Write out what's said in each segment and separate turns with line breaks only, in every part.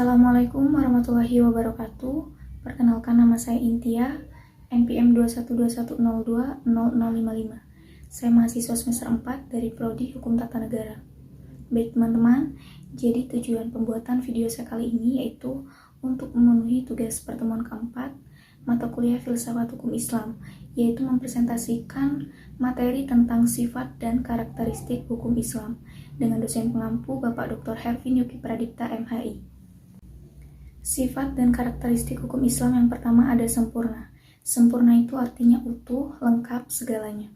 Assalamualaikum warahmatullahi wabarakatuh. Perkenalkan, nama saya Intia, NPM 21210200055. Saya mahasiswa semester 4 dari Prodi Hukum Tata Negara. Baik teman-teman, jadi tujuan pembuatan video saya kali ini yaitu untuk memenuhi tugas pertemuan keempat mata kuliah Filsafat Hukum Islam, yaitu mempresentasikan materi tentang sifat dan karakteristik hukum Islam dengan dosen pengampu Bapak Dr. Hervin Yuki Pradipta MHI. Sifat dan karakteristik hukum Islam yang pertama ada sempurna. Sempurna itu artinya utuh, lengkap, segalanya.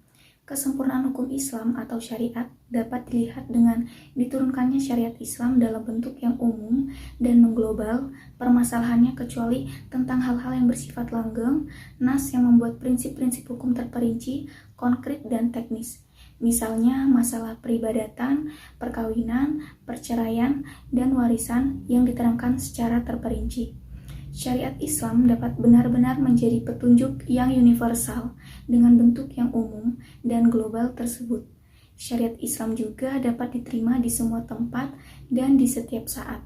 Kesempurnaan hukum Islam atau syariat dapat dilihat dengan diturunkannya syariat Islam dalam bentuk yang umum dan mengglobal, permasalahannya kecuali tentang hal-hal yang bersifat langgeng, nas yang membuat prinsip-prinsip hukum terperinci, konkret, dan teknis. Misalnya masalah peribadatan, perkawinan, perceraian, dan warisan yang diterangkan secara terperinci. Syariat Islam dapat benar-benar menjadi petunjuk yang universal dengan bentuk yang umum dan global tersebut. Syariat Islam juga dapat diterima di semua tempat dan di setiap saat.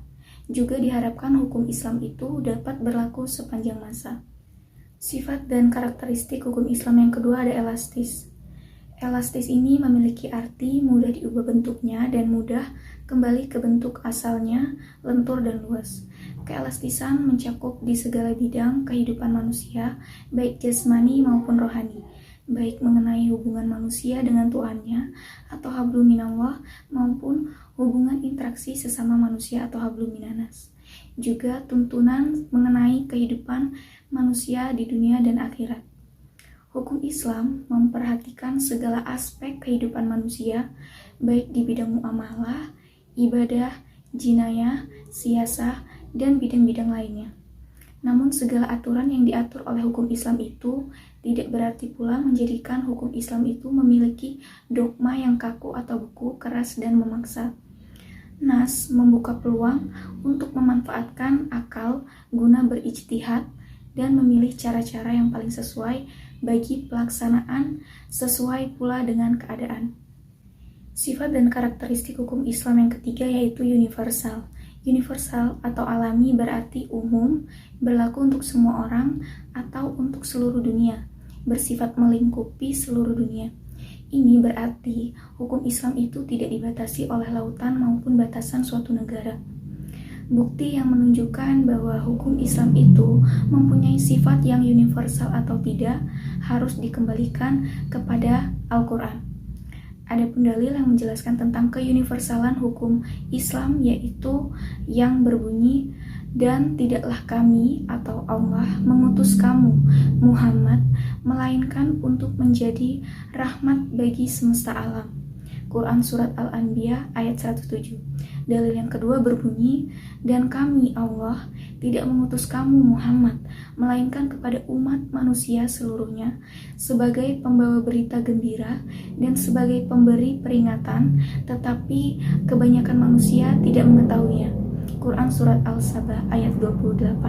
Juga diharapkan hukum Islam itu dapat berlaku sepanjang masa. Sifat dan karakteristik hukum Islam yang kedua ada elastis. Elastis ini memiliki arti mudah diubah bentuknya dan mudah kembali ke bentuk asalnya, lentur dan luas. Keelastisan mencakup di segala bidang kehidupan manusia, baik jasmani maupun rohani, baik mengenai hubungan manusia dengan Tuhannya atau hablum minallah maupun hubungan interaksi sesama manusia atau hablum minanas. Juga tuntunan mengenai kehidupan manusia di dunia dan akhirat. Hukum Islam memperhatikan segala aspek kehidupan manusia, baik di bidang muamalah, ibadah, jinayah, siasah, dan bidang-bidang lainnya. Namun segala aturan yang diatur oleh hukum Islam itu tidak berarti pula menjadikan hukum Islam itu memiliki dogma yang kaku atau beku, keras, dan memaksa. Nas membuka peluang untuk memanfaatkan akal guna berijtihad dan memilih cara-cara yang paling sesuai bagi pelaksanaan sesuai pula dengan keadaan. Sifat dan karakteristik hukum Islam yang ketiga yaitu universal. Universal atau alami berarti umum, berlaku untuk semua orang atau untuk seluruh dunia, bersifat melingkupi seluruh dunia. Ini berarti hukum Islam itu tidak dibatasi oleh lautan maupun batasan suatu negara. Bukti yang menunjukkan bahwa hukum Islam itu mempunyai sifat yang universal atau tidak harus dikembalikan kepada Al-Quran. Adapun dalil yang menjelaskan tentang keuniversalan hukum Islam yaitu yang berbunyi, dan tidaklah kami atau Allah mengutus kamu, Muhammad, melainkan untuk menjadi rahmat bagi semesta alam. Quran Surat Al-Anbiya ayat 107. Dalil yang kedua berbunyi, dan kami Allah tidak mengutus kamu Muhammad, melainkan kepada umat manusia seluruhnya, sebagai pembawa berita gembira dan sebagai pemberi peringatan, tetapi kebanyakan manusia tidak mengetahuinya. Quran Surat Al-Sabah ayat 28.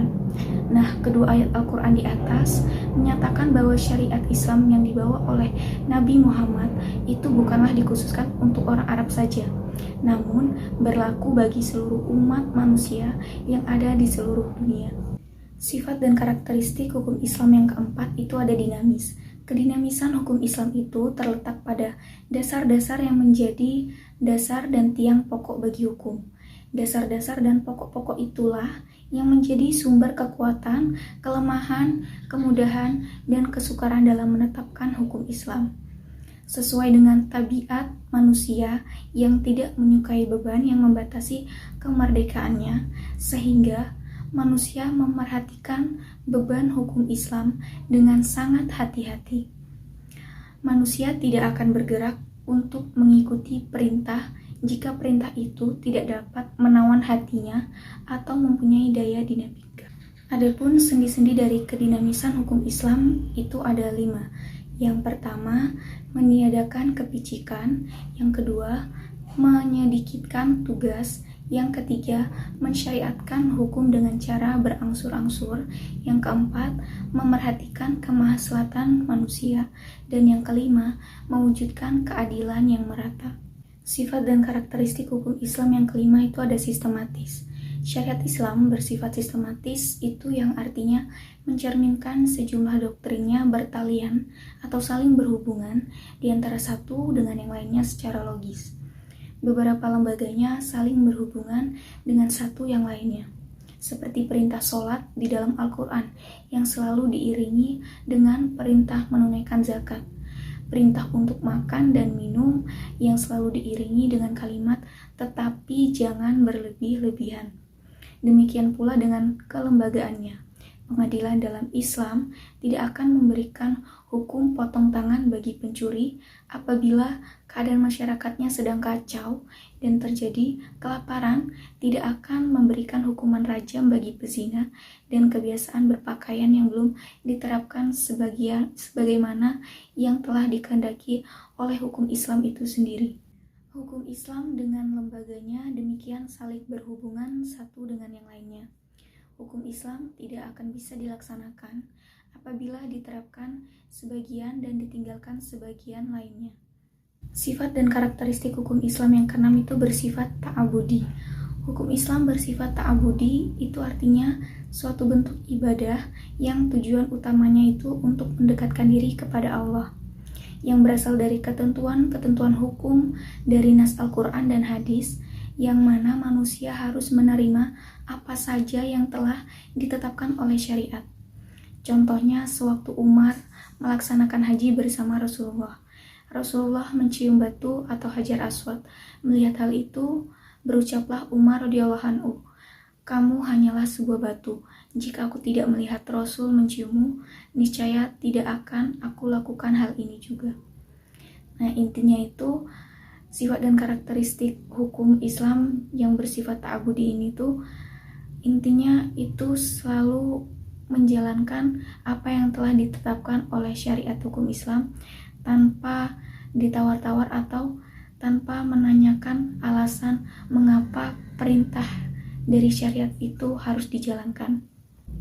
Nah, kedua ayat Al-Quran di atas menyatakan bahwa syariat Islam yang dibawa oleh Nabi Muhammad itu bukanlah dikhususkan untuk orang Arab saja, namun berlaku bagi seluruh umat manusia yang ada di seluruh dunia. Sifat dan karakteristik hukum Islam yang keempat itu ada dinamis. Kedinamisan hukum Islam itu terletak pada dasar-dasar yang menjadi dasar dan tiang pokok bagi hukum. Dasar-dasar dan pokok-pokok itulah yang menjadi sumber kekuatan, kelemahan, kemudahan, dan kesukaran dalam menetapkan hukum Islam. Sesuai dengan tabiat manusia yang tidak menyukai beban yang membatasi kemerdekaannya, sehingga manusia memerhatikan beban hukum Islam dengan sangat hati-hati. Manusia tidak akan bergerak untuk mengikuti perintah jika perintah itu tidak dapat menawan hatinya atau mempunyai daya dinamika. Adapun sendi-sendi dari kedinamisan hukum Islam itu ada 5. Yang pertama, meniadakan kepicikan. Yang kedua, menyedikitkan tugas. Yang ketiga, mensyariatkan hukum dengan cara berangsur-angsur. Yang keempat, memerhatikan kemaslahatan manusia. Dan yang kelima, mewujudkan keadilan yang merata. Sifat dan karakteristik hukum Islam yang kelima itu ada sistematis. Syariat Islam bersifat sistematis, itu yang artinya mencerminkan sejumlah doktrinnya bertalian atau saling berhubungan di antara satu dengan yang lainnya secara logis. Beberapa lembaganya saling berhubungan dengan satu yang lainnya, seperti perintah sholat di dalam Al-Quran yang selalu diiringi dengan perintah menunaikan zakat, perintah untuk makan dan minum yang selalu diiringi dengan kalimat tetapi jangan berlebih-lebihan. Demikian pula dengan kelembagaannya. Pengadilan dalam Islam tidak akan memberikan hukum potong tangan bagi pencuri apabila keadaan masyarakatnya sedang kacau dan terjadi kelaparan, tidak akan memberikan hukuman rajam bagi pezina dan kebiasaan berpakaian yang belum diterapkan sebagaimana yang telah dikehendaki oleh hukum Islam itu sendiri. Hukum Islam dengan lembaganya demikian saling berhubungan satu dengan yang lainnya. Hukum Islam tidak akan bisa dilaksanakan apabila diterapkan sebagian dan ditinggalkan sebagian lainnya. Sifat dan karakteristik hukum Islam yang keenam itu bersifat ta'abudi. Hukum Islam bersifat ta'abudi itu artinya suatu bentuk ibadah yang tujuan utamanya itu untuk mendekatkan diri kepada Allah, yang berasal dari ketentuan-ketentuan hukum dari nas Al-Quran dan hadis, yang mana manusia harus menerima apa saja yang telah ditetapkan oleh syariat. Contohnya, sewaktu Umar melaksanakan haji bersama Rasulullah. Rasulullah mencium batu atau Hajar Aswad. Melihat hal itu, berucaplah Umar radhiyallahu anhu, "Kamu hanyalah sebuah batu. Jika aku tidak melihat Rasul menciummu, niscaya tidak akan aku lakukan hal ini juga." Nah, intinya itu sifat dan karakteristik hukum Islam yang bersifat ta'abudi ini tuh intinya itu selalu menjalankan apa yang telah ditetapkan oleh syariat hukum Islam tanpa ditawar-tawar atau tanpa menanyakan alasan mengapa perintah dari syariat itu harus dijalankan.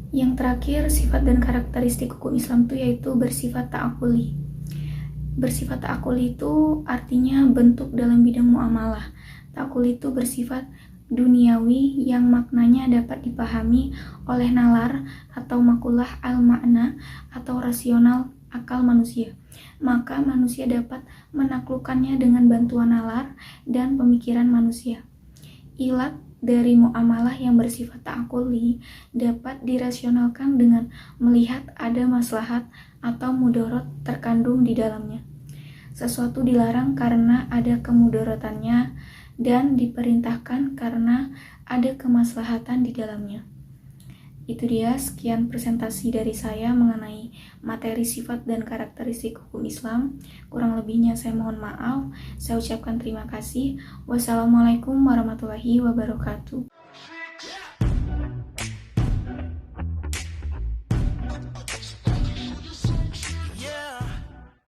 Yang terakhir, sifat dan karakteristik hukum Islam itu yaitu bersifat ta'akuli. Bersifat ta'akuli itu artinya bentuk dalam bidang muamalah. Ta'akuli itu bersifat duniawi yang maknanya dapat dipahami oleh nalar atau makulah al-makna atau rasional akal manusia. Maka manusia dapat menaklukkannya dengan bantuan nalar dan pemikiran manusia. Ilat dari muamalah yang bersifat ta'akuli dapat dirasionalkan dengan melihat ada maslahat atau mudarat terkandung di dalamnya. Sesuatu dilarang karena ada kemudaratannya dan diperintahkan karena ada kemaslahatan di dalamnya. Itu dia sekian presentasi dari saya mengenai materi sifat dan karakteristik hukum Islam. Kurang lebihnya saya mohon maaf. Saya ucapkan terima kasih. Wassalamualaikum warahmatullahi wabarakatuh.